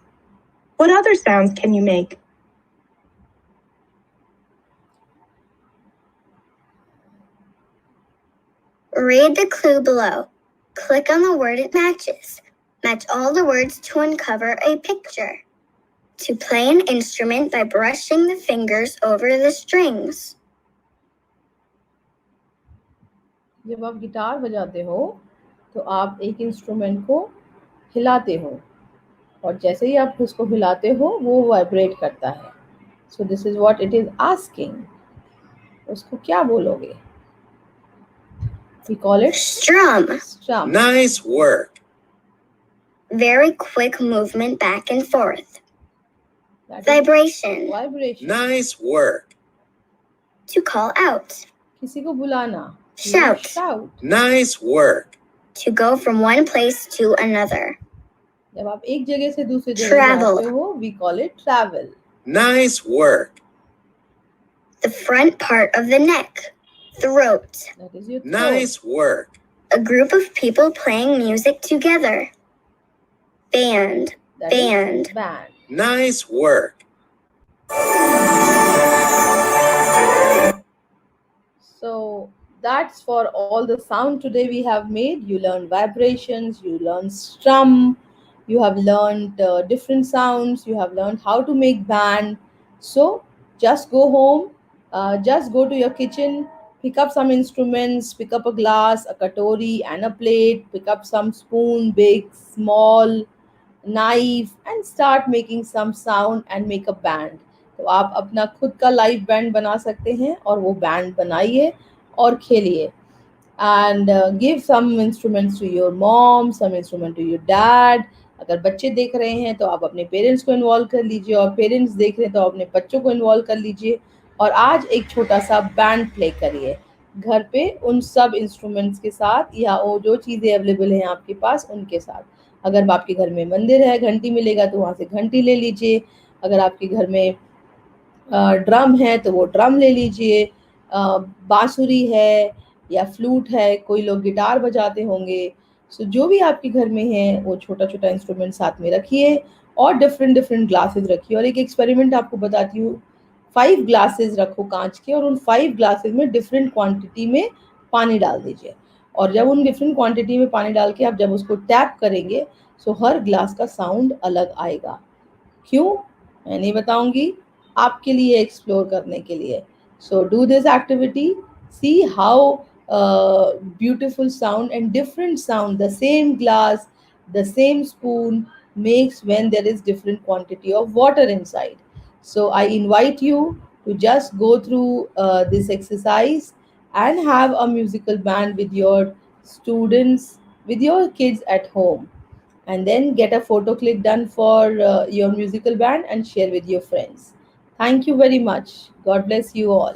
What other sounds can you make?
Read the clue below. Click on the word it matches. Match all the words to uncover a picture. To play an instrument by brushing the fingers over the strings.
जब आप guitar बजाते हो तो आप एक instrument को हिलाते हो और जैसे ही आप उसको हिलाते हो वो वाइब्रेट करता है. So this is what it is asking. उसको क्या बोलोगे? We call it
Strum.
strum.
Nice work.
Very quick movement back and forth.
That is
Vibration.
vibration.
Nice work.
To call out.
किसी को बुलाना.
Shout.
Shout.
Nice work.
To go from one place to another.
जब आप एक जगह से दूसरी जगह
Travel.
जाते हो, we call it travel.
Nice work.
The front part of the neck. Throat.
That is your throat.
Nice work.
A group of people playing music together. Band.
That is
Band.
band.
Nice work.
So that's for all the sound today we have made. You learned vibrations, you learned strum, you have learned different sounds, you have learned how to make band. So just go home, just go to your kitchen, pick up some instruments, pick up a glass, a katori and a plate, pick up some spoon, big, small, knife, and start making some sound and make a band. तो आप अपना खुद का live band बना सकते हैं और वो बैंड बनाइए और खेलिए. And give some instruments to your mom, some instrument to your dad. अगर बच्चे देख रहे हैं तो आप अपने पेरेंट्स को इन्वॉल्व कर लीजिए और पेरेंट्स देख रहे हैं तो अपने बच्चों को इन्वॉल्व कर लीजिए और आज एक छोटा सा बैंड प्ले करिए घर पे उन सब इंस्ट्रूमेंट्स के साथ या वो जो चीज़ें अवेलेबल हैं आपके पास उनके साथ. अगर आपके घर में मंदिर है, घंटी मिलेगा तो वहाँ से घंटी ले लीजिए. अगर आपके घर में ड्रम है तो वो ड्रम ले लीजिए. बांसुरी है या फ्लूट है, कोई लोग गिटार बजाते होंगे. सो जो भी आपके घर में है वो छोटा छोटा इंस्ट्रूमेंट साथ में रखिए और डिफरेंट ग्लासेस रखिए. और एक एक्सपेरिमेंट आपको बताती हूँ. 5 ग्लासेस रखो कांच के और उन 5 ग्लासेस में डिफरेंट क्वांटिटी में पानी डाल दीजिए और जब उन डिफरेंट क्वांटिटी में पानी डाल के आप जब उसको टैप करेंगे सो हर ग्लास का साउंड अलग आएगा. क्यों मैं नहीं बताऊंगी, आपके लिए एक्सप्लोर करने के लिए. So do this activity, see how beautiful sound and different sound the same glass, the same spoon makes when there is different quantity of water inside. So I invite you to just go through this exercise and have a musical band with your students, with your kids at home, and then get a photo click done for your musical band and share with your friends. Thank you very much. God bless you all.